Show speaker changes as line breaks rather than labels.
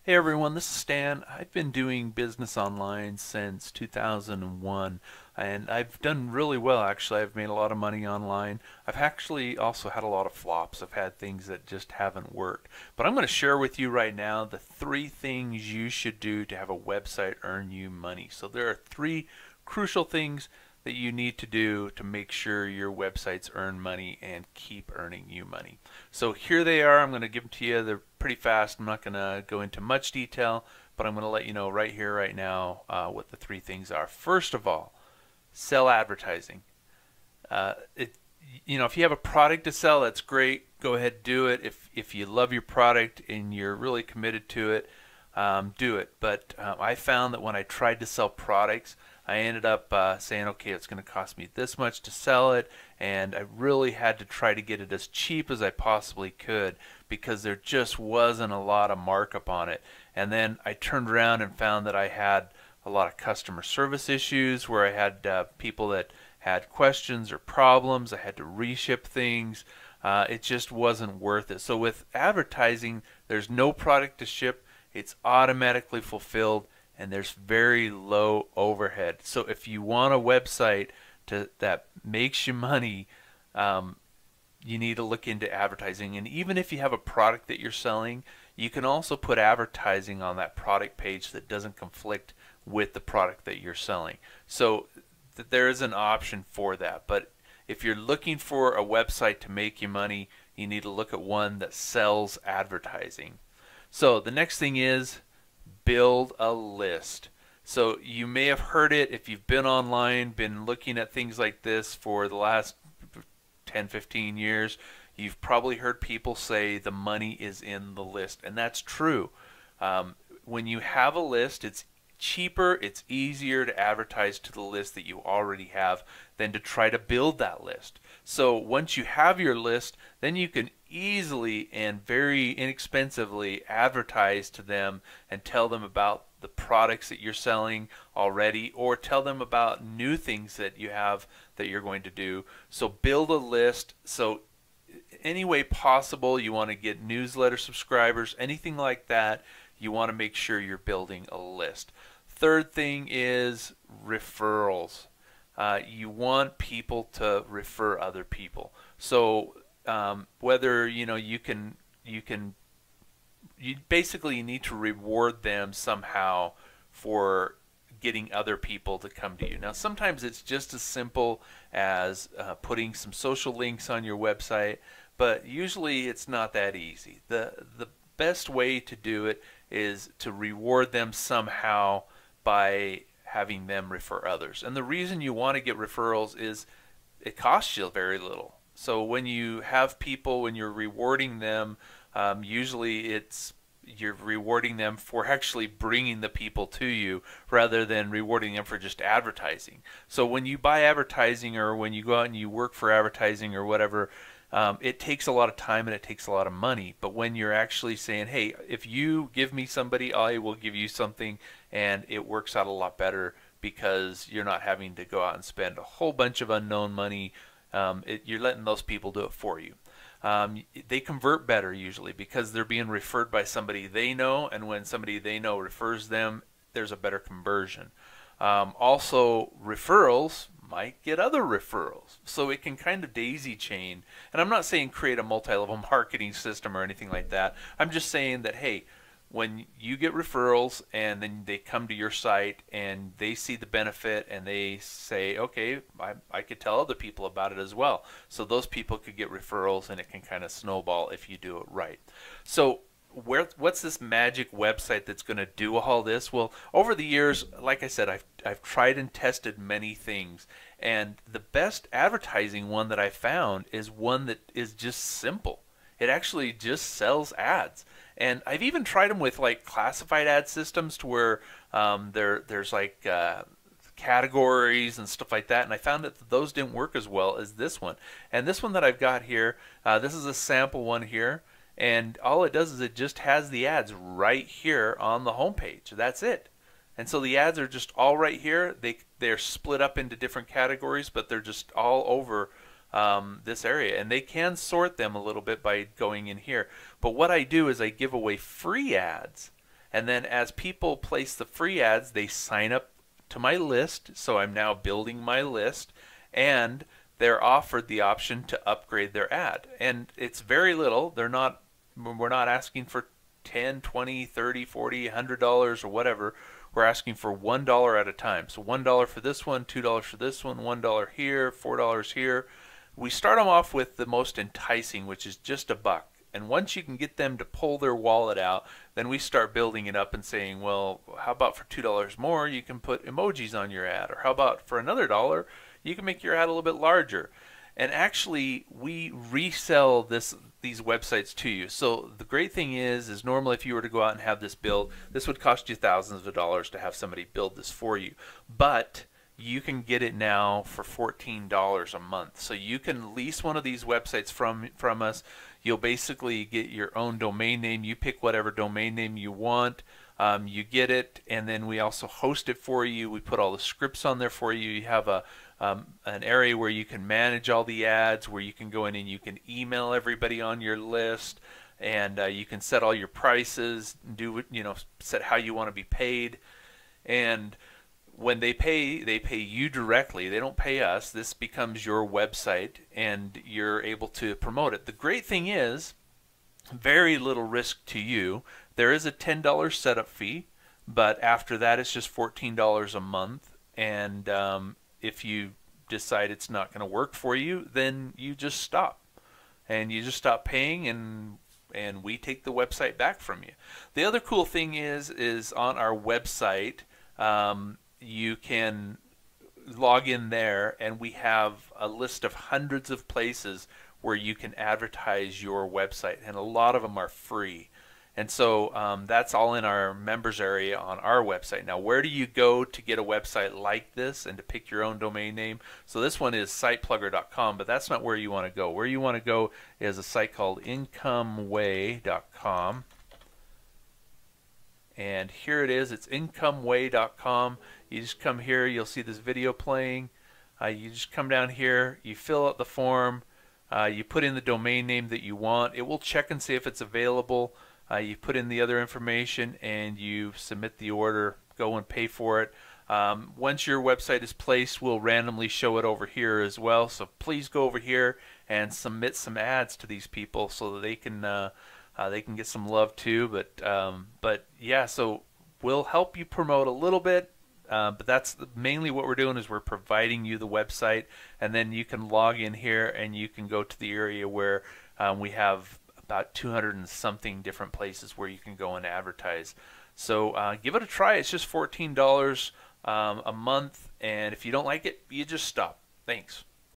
Hey everyone, this is Stan. I've been doing business online since 2001 and I've done really well actually. I've made a lot of money online. I've actually also had a lot of flops. I've had things that just haven't worked. But I'm going to share with you right now the 3 things you should do to have a website earn you money. So there are 3 crucial things that you need to do to make sure your websites earn money and keep earning you money. So here they are. I'm going to give them to you. They're pretty fast. I'm not going to go into much detail, but I'm going to let you know right here, right now, what the 3 things are. First of all, sell advertising. Uh, it, if you have a product to sell, that's great. Go ahead, do it. If you love your product and you're really committed to it, do it. But I found that when I tried to sell products, I ended up saying, okay, it's going to cost me this much to sell it, and I really had to try to get it as cheap as I possibly could because there just wasn't a lot of markup on it. And then I turned around and found that I had a lot of customer service issues where I had people that had questions or problems. I had to reship things. It just wasn't worth it. So with advertising, there's no product to ship. It's automatically fulfilled, and there's very low overhead. So if you want a website that makes you money, you need to look into advertising. And even if you have a product that you're selling, you can also put advertising on that product page that doesn't conflict with the product that you're selling. So there is an option for that. But if you're looking for a website to make you money, you need to look at one that sells advertising. So the next thing is build a list. So you may have heard it if you've been online, been looking at things like this for the last 10-15 years. You've probably heard people say the money is in the list, and that's true. When you have a list, it's cheaper, it's easier to advertise to the list that you already have than to try to build that list. So once you have your list, then you can easily and very inexpensively advertise to them and tell them about the products that you're selling already, or tell them about new things that you have that you're going to do. So build a list. So any way possible, you want to get newsletter subscribers, anything like that, you want to make sure you're building a list. Third thing is referrals. You want people to refer other people. So whether you basically need to reward them somehow for getting other people to come to you. Now sometimes it's just as simple as putting some social links on your website, but usually it's not that easy. The best way to do it is to reward them somehow by having them refer others. And the reason you want to get referrals is it costs you very little. So when you have people, when you're rewarding them, usually you're rewarding them for actually bringing the people to you rather than rewarding them for just advertising. So when you buy advertising, or when you go out and you work for advertising or whatever, it takes a lot of time and it takes a lot of money. But when you're actually saying, hey, if you give me somebody, I will give you something, and it works out a lot better because you're not having to go out and spend a whole bunch of unknown money. You're letting those people do it for you. They convert better usually because they're being referred by somebody they know, and when somebody they know refers them, there's a better conversion. Also, referrals might get other referrals, so it can kind of daisy chain. And I'm not saying create a multi-level marketing system or anything like that. I'm just saying that, hey, when you get referrals and then they come to your site and they see the benefit and they say, okay, I could tell other people about it as well. So those people could get referrals, and it can kind of snowball if you do it right. So what's this magic website that's going to do all this? Well, over the years, like I said, I've tried and tested many things, and the best advertising one that I found is one that is just simple. It actually just sells ads. And I've even tried them with like classified ad systems to where there's like categories and stuff like that, and I found that those didn't work as well as this one. And this one that I've got here, this is a sample one here, and all it does is it just has the ads right here on the home page. That's it. And so the ads are just all right here. They're split up into different categories, but they're just all over this area, and they can sort them a little bit by going in here. But what I do is I give away free ads, And then as people place the free ads, they sign up to my list. So I'm now building my list, and they're offered the option to upgrade their ad. And it's very little. We're not asking for 10, 20, 30, 40, $100 or whatever. We're asking for $1 at a time. So $1 for this one, $2 for this one, $1 here, $4 here. We start them off with the most enticing, which is just $1. And once you can get them to pull their wallet out, then we start building it up and saying, well, how about for $2 more, you can put emojis on your ad? Or how about for another $1, you can make your ad a little bit larger? And actually, we resell these websites to you. So the great thing is normally if you were to go out and have this build, this would cost you thousands of dollars to have somebody build this for you. But you can get it now for $14 a month. So you can lease one of these websites from us. You'll basically get your own domain name. You pick whatever domain name you want. You get it, and then we also host it for you. We put all the scripts on there for you. You have an area where you can manage all the ads, where you can go in and you can email everybody on your list, and you can set all your prices, set how you want to be paid. And when they pay you directly. They don't pay us. This becomes your website, and you're able to promote it. The great thing is, very little risk to you. There is a $10 setup fee, but after that it's just $14 a month. And if you decide it's not going to work for you, then you just stop. And you just stop paying, and we take the website back from you. The other cool thing is on our website, you can log in there, and we have a list of hundreds of places where you can advertise your website, and a lot of them are free. And so that's all in our members area on our website. Now, where do you go to get a website like this and to pick your own domain name? So this one is siteplugger.com, but that's not where you want to go. Where you want to go is a site called incomeway.com. And here it is. It's incomeway.com. You just come here. You'll see this video playing. You just come down here. You fill out the form. You put in the domain name that you want. It will check and see if it's available. You put in the other information, and you submit the order. Go and pay for it. Once your website is placed, we'll randomly show it over here as well. So please go over here and submit some ads to these people so that they can get some love too. But yeah, so we'll help you promote a little bit. But that's mainly what we're doing, is we're providing you the website, and then you can log in here and you can go to the area where we have about 200 and something different places where you can go and advertise. So give it a try. It's just $14 a month, and if you don't like it, you just stop. Thanks.